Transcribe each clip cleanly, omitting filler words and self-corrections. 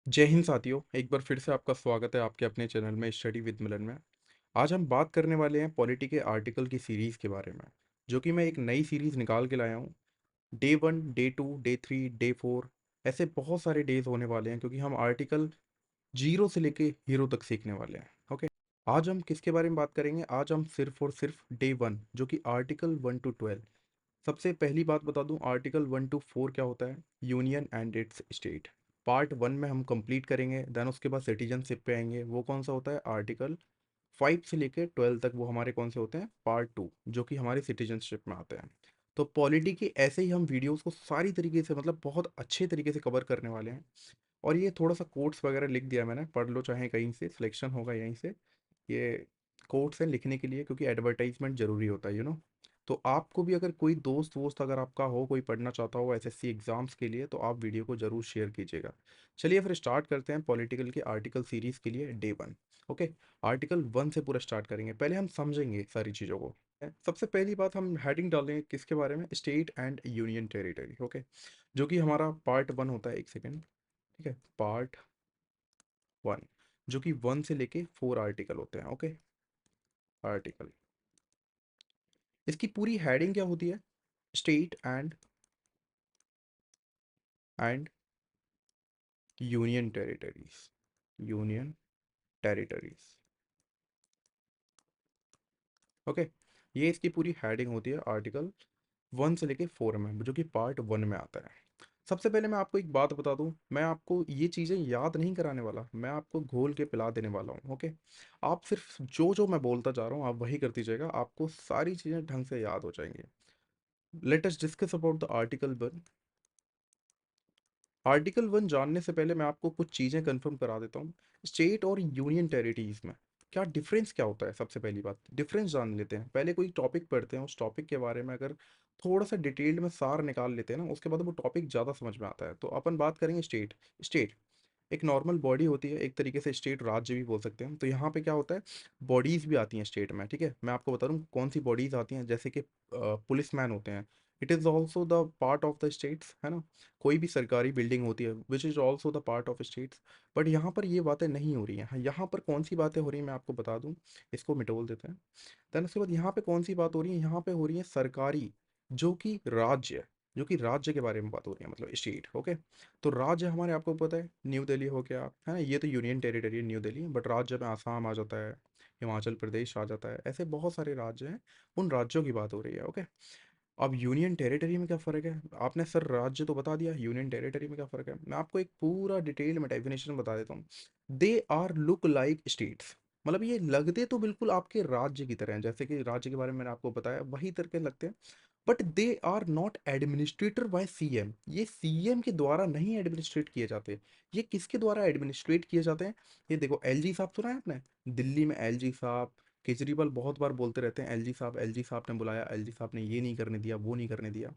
जय हिंद साथियों, एक बार फिर से आपका स्वागत है आपके अपने चैनल में स्टडी विद मिलन में। आज हम बात करने वाले हैं पॉलिटी के आर्टिकल की सीरीज़ के बारे में, जो कि मैं एक नई सीरीज़ निकाल के लाया हूँ। डे 1, डे 2, डे 3, डे 4, ऐसे बहुत सारे डेज होने वाले हैं क्योंकि हम आर्टिकल जीरो से लेके हीरो तक सीखने वाले हैं। ओके, आज हम किसके बारे में बात करेंगे? आज हम सिर्फ और सिर्फ डे 1 जो कि आर्टिकल 1 टू 12। सबसे पहली बात बता दूं, आर्टिकल 1 टू 4 क्या होता है? Union and it's state. Part 1 में हम कंप्लीट करेंगे, देन उसके बाद सिटीजनशिप पे आएंगे। वो कौन सा होता है? आर्टिकल 5 से लेकर 12 तक वो हमारे कौन से होते हैं? पार्ट 2, जो कि हमारे सिटीजनशिप में आते हैं। तो पॉलिटी के ऐसे ही हम वीडियोस को सारी तरीके से, मतलब बहुत अच्छे तरीके से कवर करने वाले हैं। और ये थोड़ा सा कोट्स वगैरह लिख दिया मैंने, पढ़ लो चाहे कहीं से, सिलेक्शन होगा यहीं से। ये कोट्स हैं लिखने के लिए क्योंकि एडवर्टाइजमेंट ज़रूरी होता है, तो आपको भी अगर कोई दोस्त वोस्त अगर आपका हो, कोई पढ़ना चाहता हो एसएससी एग्ज़ाम्स के लिए, तो आप वीडियो को ज़रूर शेयर कीजिएगा। चलिए फिर स्टार्ट करते हैं पॉलिटिकल के आर्टिकल सीरीज़ के लिए डे 1। ओके, आर्टिकल 1 से पूरा स्टार्ट करेंगे। पहले हम समझेंगे सारी चीज़ों को। सबसे पहली बात, हम हेडिंग डालेंगे किसके बारे में? State and union territory. Okay, जो कि हमारा पार्ट 1 होता है। एक सेकेंड, ठीक है, पार्ट 1, जो कि 1 से लेके 4 आर्टिकल होते हैं। ओके, आर्टिकल, इसकी पूरी हेडिंग क्या होती है? State and union territories. Union territories. Okay, ये इसकी पूरी हेडिंग होती है आर्टिकल 1 से लेके 4 में, जो कि पार्ट 1 में आता है। सबसे पहले मैं आपको एक बात बता दूं, मैं आपको ये चीज़ें याद नहीं कराने वाला, मैं आपको घोल के पिला देने वाला हूँ। ओके, आप सिर्फ जो जो मैं बोलता जा रहा हूँ आप वही करती जाएगा, आपको सारी चीज़ें ढंग से याद हो जाएंगी। Late us discuss about the article 1। Article 1 जानने से पहले मैं आपको कुछ चीज़ें कंफर्म करा देता हूँ। स्टेट और यूनियन टेरिटरीज में क्या डिफरेंस क्या होता है? सबसे पहली बात, डिफरेंस जान लेते हैं। पहले कोई टॉपिक पढ़ते हैं, उस टॉपिक के बारे में अगर थोड़ा सा डिटेल्ड में सार निकाल लेते हैं ना, उसके बाद वो टॉपिक ज़्यादा समझ में आता है। तो अपन बात करेंगे स्टेट। स्टेट एक नॉर्मल बॉडी होती है, एक तरीके से स्टेट राज्य भी बोल सकते हैं। तो यहाँ पे क्या होता है, बॉडीज़ भी आती हैं स्टेट में। ठीक है, मैं आपको बता दूँ कौन सी बॉडीज़ आती हैं। जैसे कि पुलिस मैन होते हैं, it is also the part of the states, है ना। कोई भी सरकारी बिल्डिंग होती है which is also the part of states. But यहाँ पर ये बातें नहीं हो रही हैं। हाँ, यहाँ पर कौन सी बातें हो रही हैं मैं आपको बता दूँ, इसको मिटोल देते हैं। देन उसके बाद यहाँ पे कौन सी बात हो रही है? यहाँ पे हो रही है सरकारी, जो कि राज्य, जो कि राज्य के बारे में बात हो रही है, मतलब स्टेट। ओके, तो राज्य हमारे, आपको पता है, न्यू दिल्ली हो गया, है ना। ये तो यूनियन टेरिटरी है न्यू दिल्ली, बट राज्य में आसाम आ जाता है, हिमाचल प्रदेश आ जाता है, ऐसे बहुत सारे राज्य हैं। उन राज्यों की बात हो रही है। ओके, अब यूनियन टेरिटरी में क्या फ़र्क है? आपने सर राज्य तो बता दिया, यूनियन टेरिटरी में क्या फ़र्क है? मैं आपको एक पूरा डिटेल में डेफिनेशन बता देता हूँ। They are look like states, मतलब ये लगते तो बिल्कुल आपके राज्य की तरह हैं, जैसे कि राज्य के बारे में मैंने आपको बताया वही तरह के लगते हैं। But they are not administrator by CM, ये सीएम के द्वारा नहीं एडमिनिस्ट्रेट किए जाते। ये किसके द्वारा एडमिनिस्ट्रेट किए जाते हैं? ये देखो, एलजी साहब सुना है आपने? दिल्ली में एलजी साहब, केजरीवाल बहुत बार बोलते रहते हैं एलजी साहब ने बुलाया, एलजी साहब ने ये नहीं करने दिया, वो नहीं करने दिया।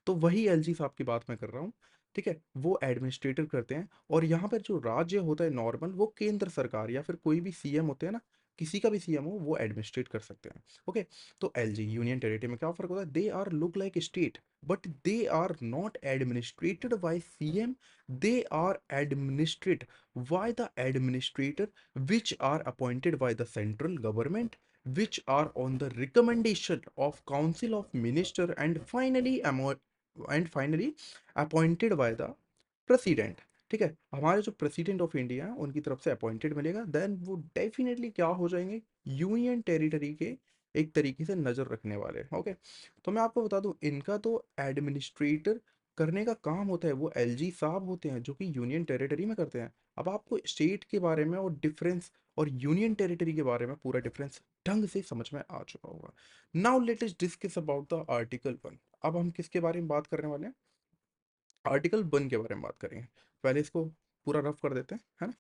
तो वही एलजी साहब की बात मैं कर रहा हूँ। ठीक है, वो एडमिनिस्ट्रेटर करते हैं। और यहाँ पर जो राज्य होता है नॉर्मल, वो केंद्र सरकार या फिर कोई भी सीएम होते हैं ना, किसी का भी सीएम हो वो एडमिनिस्ट्रेट कर सकते हैं। ओके, तो एलजी यूनियन टेरिटरी में क्या फर्क होता है? They are look like state, but they are not administrated by CM, they are administrate by the administrator which are appointed by the central government, which are on the recommendation of council of minister, and finally appointed by the president। ठीक है, हमारे जो president of India है उनकी तरफ से appointed मिलेगा, then वो डेफिनेटली क्या हो जाएंगे? यूनियन टेरिटरी के एक तरीके से नज़र रखने वाले। ओके, तो मैं आपको बता दूं, इनका तो एडमिनिस्ट्रेटर करने का काम होता है, वो एलजी साहब होते हैं जो कि यूनियन टेरिटरी में करते हैं। अब आपको स्टेट के बारे में और डिफरेंस और यूनियन टेरिटरी के बारे में पूरा डिफरेंस ढंग से समझ में आ चुका होगा। Now let us discuss about the article 1। अब हम किसके बारे में बात करने वाले हैं? आर्टिकल 1 के बारे में बात करेंगे। पहले इसको पूरा रफ कर देते हैं, है ना।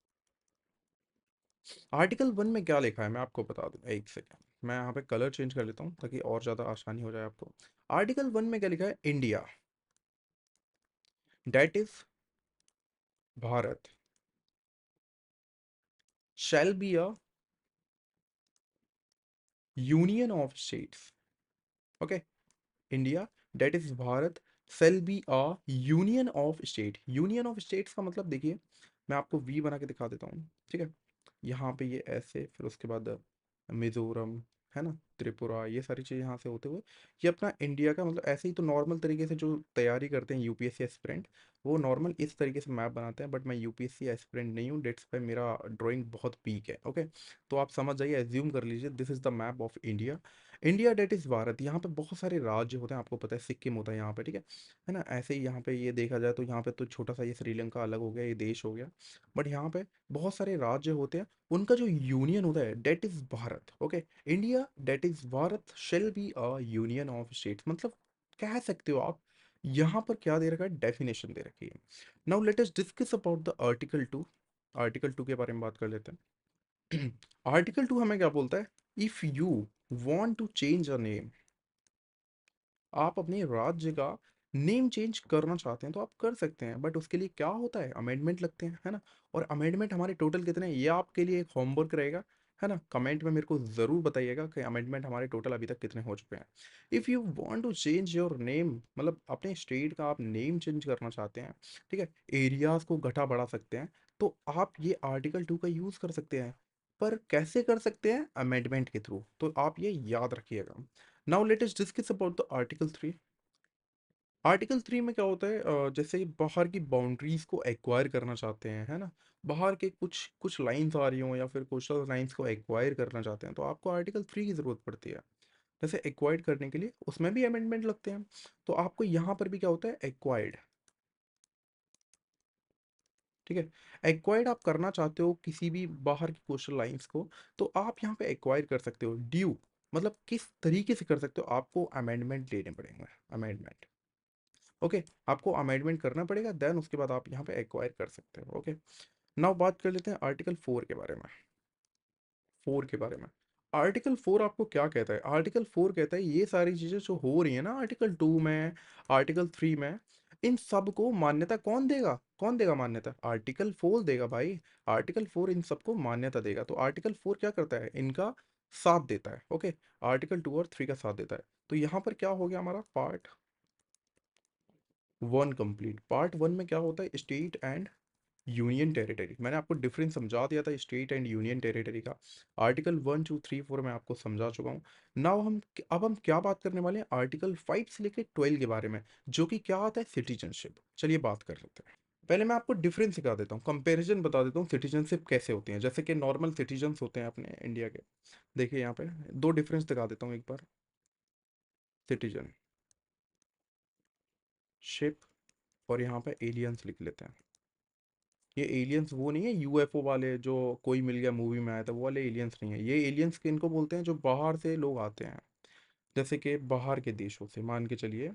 आर्टिकल 1 में क्या लिखा है मैं आपको बता दूं, एक सेकेंड मैं यहाँ पे कलर चेंज कर लेता हूँ ताकि और ज़्यादा आसानी हो जाए आपको। आर्टिकल 1 में क्या लिखा है? India, that is Bharat, shall be a union of states. Okay, India, that is Bharat, shall be a union of state. Union of states का मतलब देखिए, मैं आपको वी बना के दिखा देता हूँ, ठीक है। यहाँ पे ये ऐसे, फिर उसके बाद मिजोरम, है ना, त्रिपुरा, ये सारी चीज़ यहाँ से होते हुए ये अपना इंडिया का मतलब ऐसे ही तो नॉर्मल तरीके से जो तैयारी करते हैं यूपीएससी एस्पिरेंट, वो नॉर्मल इस तरीके से मैप बनाते हैं। बट मैं यूपीएससी एस्पिरेंट नहीं हूँ, डेट्स पे मेरा ड्राइंग बहुत वीक है, ओके। तो आप समझ जाइए, एज्यूम कर लीजिए this is the map of India. India that is Bharat. यहाँ पे बहुत सारे राज्य होते हैं, आपको पता है सिक्किम होता है यहाँ पे, ठीक है ना। ऐसे ही यहाँ पे ये देखा जाए तो यहाँ पे तो छोटा सा ये श्रीलंका अलग हो गया, ये देश हो गया। बट यहाँ पे बहुत सारे राज्य होते हैं, उनका जो यूनियन होता है that is Bharat, okay. India that is Bharat shall be a union of states, मतलब कह सकते हो आप। यहाँ पर क्या दे रखा है, डेफिनेशन दे रखी है। Now let us discuss about the article 2। Article 2 के बारे में बात कर लेते हैं। आर्टिकल 2 हमें क्या बोलता है, if you want to change a name, आप अपने राज्य का नेम चेंज करना चाहते हैं तो आप कर सकते हैं। बट उसके लिए क्या होता है, अमेंडमेंट लगते हैं, है ना। और अमेंडमेंट हमारे टोटल कितने हैं, ये आपके लिए एक होमवर्क रहेगा, है ना। कमेंट में मेरे को ज़रूर बताइएगा कि अमेंडमेंट हमारे टोटल अभी तक कितने हो चुके हैं। If you want to change your name, मतलब अपने स्टेट का आप नेम चेंज करना चाहते हैं, ठीक है, एरियाज़ को घटा बढ़ा सकते हैं, तो आप ये आर्टिकल 2 का यूज़ कर सकते हैं। पर कैसे कर सकते हैं, अमेंडमेंट के थ्रू, तो आप ये याद रखिएगा। Now let us discuss about the article 3। Article 3 में क्या होता है, जैसे बाहर की बाउंड्रीज को एक्वायर करना चाहते हैं, है ना। बाहर के कुछ कुछ लाइंस आ रही हो या फिर कोस्टल लाइंस को एक्वायर करना चाहते हैं तो आपको आर्टिकल 3 की ज़रूरत पड़ती है। जैसे एक्वायर्ड करने के लिए उसमें भी अमेंडमेंट लगते हैं, तो आपको यहाँ पर भी क्या होता है, एक्वायर्ड, ठीक है। एक्वायर्ड आप करना चाहते हो किसी भी बाहर की कोस्टल लाइंस को, तो आप यहाँ पे एक्वायर कर सकते हो। ड्यू मतलब किस तरीके से कर सकते हो, आपको अमेंडमेंट लेने पड़ेंगे, अमेंडमेंट, ओके। आपको अमेंडमेंट करना पड़ेगा, देन उसके बाद आप यहाँ पे एक्वायर कर सकते हो, ओके। नाउ बात कर लेते हैं आर्टिकल 4 के बारे में। 4 के बारे में, आर्टिकल 4 आपको क्या कहता है, आर्टिकल 4 कहता है ये सारी चीज़ें जो हो रही है ना आर्टिकल 2 में, आर्टिकल 3 में, इन सब को मान्यता कौन देगा, कौन देगा मान्यता, आर्टिकल 4 देगा भाई। आर्टिकल 4 इन सबको मान्यता देगा। तो आर्टिकल 4 क्या करता है, इनका साथ देता है, ओके। आर्टिकल 2 और 3 का साथ देता है। तो यहाँ पर क्या हो गया हमारा, पार्ट 1 कंप्लीट। पार्ट 1 में क्या होता है, स्टेट एंड यूनियन टेरिटरी, मैंने आपको डिफरेंस समझा दिया था स्टेट एंड यूनियन टेरिटरी का। आर्टिकल 1 2 3 4 मैं आपको समझा चुका हूँ। नाउ अब हम क्या बात करने वाले हैं, आर्टिकल 5 से लेकर 12 के बारे में, जो कि क्या आता है, सिटीजनशिप। चलिए बात कर लेते हैं। पहले मैं आपको डिफरेंस सिखा देता हूँ, कंपैरिजन बता देता हूँ सिटीजनशिप कैसे होती है। जैसे कि नॉर्मल सिटीजन्स होते हैं अपने इंडिया के, देखिए यहाँ पे दो डिफरेंस दिखा देता हूँ एक बार। सिटीजनशिप, और यहाँ पे एलियंस लिख लेते हैं। ये एलियंस वो नहीं है यूएफओ वाले जो कोई मिल गया मूवी में आया था, वो वाले एलियंस नहीं है। ये एलियंस किनको बोलते हैं, जो बाहर से लोग आते हैं। जैसे कि बाहर के देशों से, मान के चलिए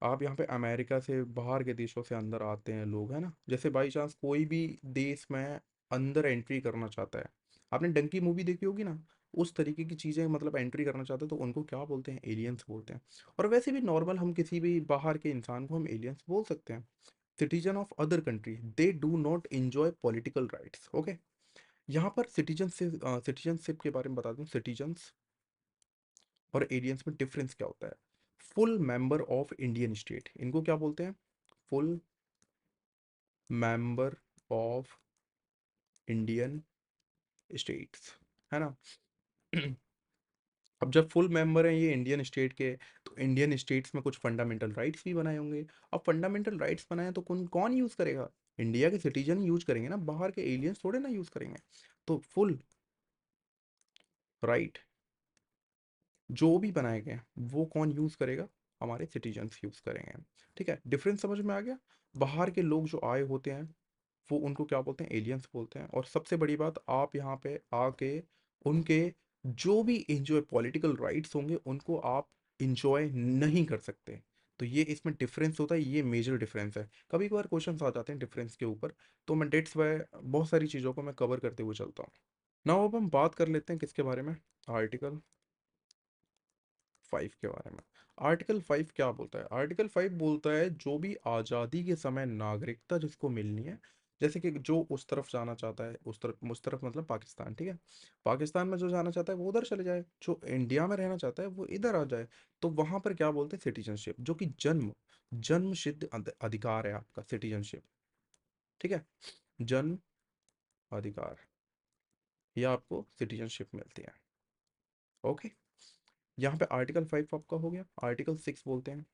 आप यहाँ पे अमेरिका से, बाहर के देशों से अंदर आते हैं लोग, है ना। जैसे बाई चांस कोई भी देश में अंदर एंट्री करना चाहता है, आपने डंकी मूवी देखी होगी ना, उस तरीके की चीज़ें मतलब एंट्री करना चाहते हैं तो उनको क्या बोलते हैं, एलियंस बोलते हैं। और वैसे भी नॉर्मल हम किसी भी बाहर के इंसान को हम एलियंस बोल सकते हैं। Citizen of other country, they do not enjoy political rights, okay. यहाँ पर सिटीजनशिप के बारे में बता दूं, सिटीजन्स और एलियंस में डिफरेंस क्या होता है। Full member of Indian state, इनको क्या बोलते हैं, full member of Indian states, है ना। अब जब फुल मेंबर हैं ये इंडियन स्टेट के, तो इंडियन स्टेट्स में कुछ फंडामेंटल राइट्स भी बनाए होंगे। अब फंडामेंटल राइट्स बनाए तो कौन कौन यूज़ करेगा, इंडिया के सिटीजन यूज करेंगे ना, बाहर के एलियंस थोड़े ना यूज करेंगे। तो फुल राइट जो भी बनाए गए हैं वो कौन यूज़ करेगा, हमारे सिटीजन्स यूज़ करेंगे, ठीक है। डिफरेंस समझ में आ गया। बाहर के लोग जो आए होते हैं वो उनको क्या बोलते हैं, एलियंस बोलते हैं। और सबसे बड़ी बात, आप यहाँ पे आके उनके जो भी इंजॉय पॉलिटिकल राइट्स होंगे उनको आप इंजॉय नहीं कर सकते। तो ये इसमें डिफरेंस होता है, ये मेजर डिफरेंस है। कभी कभार क्वेश्चन आ जाते हैं डिफरेंस के ऊपर, तो मैं डेट्स वाई बहुत सारी चीज़ों को मैं कवर करते हुए चलता हूँ। नाउ अब हम बात कर लेते हैं किसके बारे में, आर्टिकल 5 के बारे में। आर्टिकल 5 क्या बोलता है, आर्टिकल 5 बोलता है जो भी आज़ादी के समय नागरिकता जिसको मिलनी है, जैसे कि जो उस तरफ जाना चाहता है, उस तरफ मतलब पाकिस्तान, ठीक है। पाकिस्तान में जो जाना चाहता है वो उधर चले जाए, जो इंडिया में रहना चाहता है वो इधर आ जाए। तो वहां पर क्या बोलते हैं, सिटीजनशिप, जो कि जन्म जन्म सिद्ध अधिकार है आपका, सिटीजनशिप, ठीक है। जन्म अधिकार, या आपको सिटीजनशिप मिलती है। ओके, यहाँ पे आर्टिकल 5 आपका हो गया। आर्टिकल 6 बोलते हैं,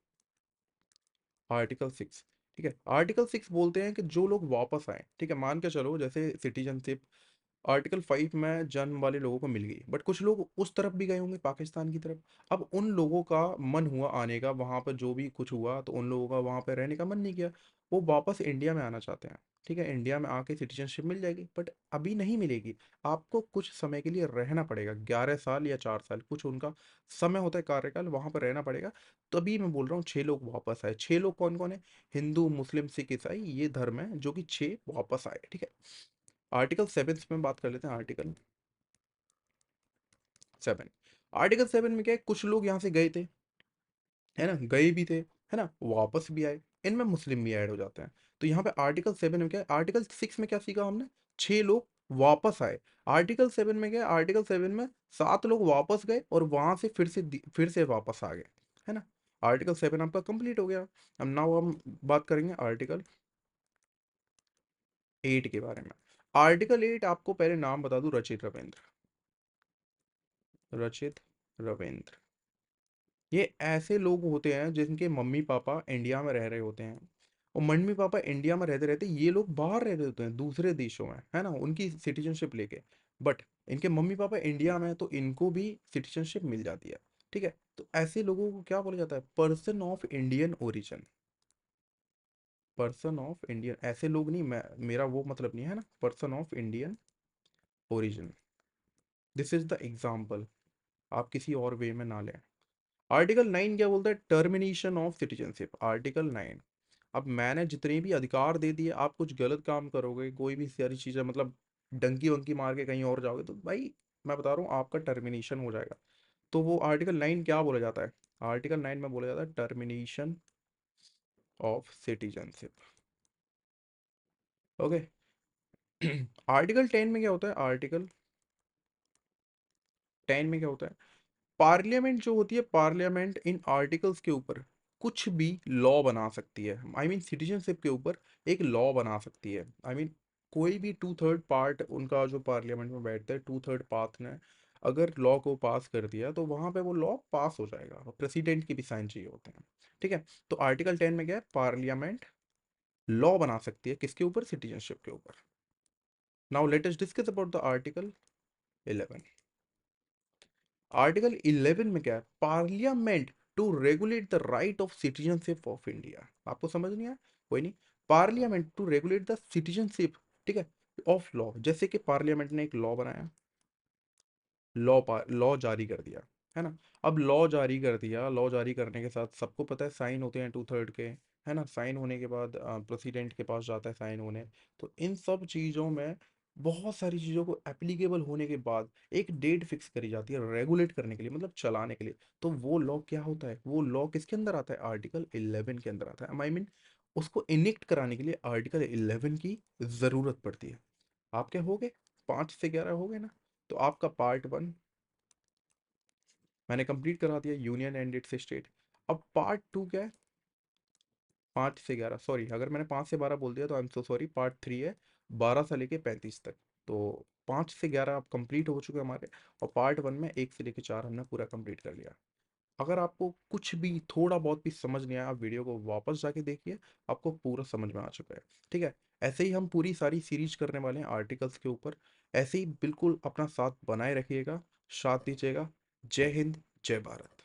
आर्टिकल 6, ठीक है। आर्टिकल 6 बोलते हैं कि जो लोग वापस आए, ठीक है, मान के चलो जैसे सिटीजनशिप आर्टिकल 5 में जन्म वाले लोगों को मिल गई, बट कुछ लोग उस तरफ भी गए होंगे, पाकिस्तान की तरफ। अब उन लोगों का मन हुआ आने का, वहां पर जो भी कुछ हुआ तो उन लोगों का वहां पर रहने का मन नहीं किया, वो वापस इंडिया में आना चाहते हैं, ठीक है। इंडिया में आके सिटीजनशिप मिल जाएगी, बट अभी नहीं मिलेगी। आपको कुछ समय के लिए रहना पड़ेगा, 11 साल या 4 साल, कुछ उनका समय होता है कार्यकाल, वहां पर रहना पड़ेगा। तभी मैं बोल रहा हूँ 6 लोग वापस आए। 6 लोग कौन कौन है? हिंदू, मुस्लिम, सिख, ईसाई, ये धर्म है जो कि 6 वापस आए, ठीक है। आर्टिकल 7 में बात कर लेते हैं। आर्टिकल 7, आर्टिकल 7 में क्या है, कुछ लोग यहाँ से गए थे, है ना, गए भी थे, है ना, वापस भी आए, इनमें मुस्लिम भी ऐड हो जाते हैं। तो यहाँ पे आर्टिकल 7 में क्या है, आर्टिकल 6 में क्या सीखा हमने, 6 लोग वापस आए। आर्टिकल 7 में क्या है, आर्टिकल 7 में 7 लोग वापस गए और वहां से फिर से वापस आ गए, है ना। आर्टिकल 7 आपका कंप्लीट हो गया। अब नाउ हम बात करेंगे आर्टिकल 8 के बारे में। आर्टिकल 8 आपको पहले नाम बता दूं, रचित रविंद्र, रचित रविंद्र। ये ऐसे लोग होते हैं जिनके मम्मी पापा इंडिया में रह रहे होते हैं, और मम्मी पापा इंडिया में रहते रहते ये लोग बाहर रह रहे होते हैं दूसरे देशों में, है ना, उनकी सिटीजनशिप लेके। बट इनके मम्मी पापा इंडिया में हैं, तो इनको भी सिटीजनशिप मिल जाती है, ठीक है। तो ऐसे लोगों को क्या बोला जाता है, person of Indian origin. Person of Indian, ऐसे लोग नहीं, मैं मेरा वो मतलब नहीं है ना, person of Indian origin. This is the example, आप किसी और वे में ना लें। आर्टिकल 9 क्या बोलता है, टर्मिनेशन ऑफ सिटीजनशिप। आर्टिकल 9, अब मैंने जितने भी अधिकार दे दिए, आप कुछ गलत काम करोगे, कोई भी सारी चीजें मतलब डंकी वंकी मार के कहीं और जाओगे, तो भाई मैं बता रहा हूँ आपका टर्मिनेशन हो जाएगा। तो वो आर्टिकल 9 क्या बोला जाता है, आर्टिकल 9 में बोला जाता है termination of citizenship. Okay. Article 10 में क्या होता है, आर्टिकल 10 में क्या होता है, पार्लियामेंट जो होती है, पार्लियामेंट इन आर्टिकल्स के ऊपर कुछ भी लॉ बना सकती है। आई मीन सिटीजनशिप के ऊपर एक लॉ बना सकती है। आई मीन कोई भी 2/3 पार्ट उनका जो पार्लियामेंट में बैठता है, 2/3 पार्ट ने अगर लॉ को पास कर दिया, तो वहां पे वो लॉ पास हो जाएगा, और प्रेसिडेंट की भी साइन चाहिए होते हैं, ठीक है। तो आर्टिकल 10 में क्या है, पार्लियामेंट लॉ बना सकती है किसके ऊपर, सिटीजनशिप के ऊपर। Now let us discuss about the article 11। Article 11 में क्या है, parliament to regulate the right of citizenship of India. आपको समझ नहीं आया, कोई नहीं। Parliament to regulate the citizenship, ठीक है, ऑफ लॉ। जैसे कि पार्लियामेंट ने एक लॉ बनाया, लॉ जारी कर दिया, है ना। अब लॉ जारी कर दिया, लॉ जारी करने के साथ सबको पता है साइन होते हैं 2/3 के, है ना। साइन होने के बाद प्रेसिडेंट के पास जाता है साइन होने। तो इन सब चीज़ों में बहुत सारी चीज़ों को एप्लीकेबल होने के बाद एक डेट फिक्स करी जाती है रेगुलेट करने के लिए, मतलब चलाने के लिए। तो वो लॉ क्या होता है, वो लॉ किसके अंदर आता है, आर्टिकल 11 के अंदर आता है। आई मीन उसको इनिक्ट कराने के लिए आर्टिकल 11 की ज़रूरत पड़ती है। आपके हो गए 5 से 11 हो गए ना। तो आपका पार्ट 1 मैंने कंप्लीट करा दिया, यूनियन एंड इट्स स्टेट। अब पार्ट 2 क्या है, 5 से 11, सॉरी अगर मैंने 5 से 12 बोल दिया तो I am so sorry. Part 3 है 12 से लेके 35 तक। तो 5 से 11 आप कंप्लीट हो चुके हैं हमारे, और पार्ट 1 में 1 से लेके 4 हमने पूरा कंप्लीट कर लिया। अगर आपको कुछ भी थोड़ा बहुत भी समझ नहीं आया, आप वीडियो को वापस जाके देखिए, आपको पूरा समझ में आ चुका है, ठीक है। ऐसे ही हम पूरी सारी सीरीज करने वाले हैं आर्टिकल्स के ऊपर। ऐसे ही बिल्कुल अपना साथ बनाए रखिएगा, साथ दीजिएगा। जय हिंद, जय भारत।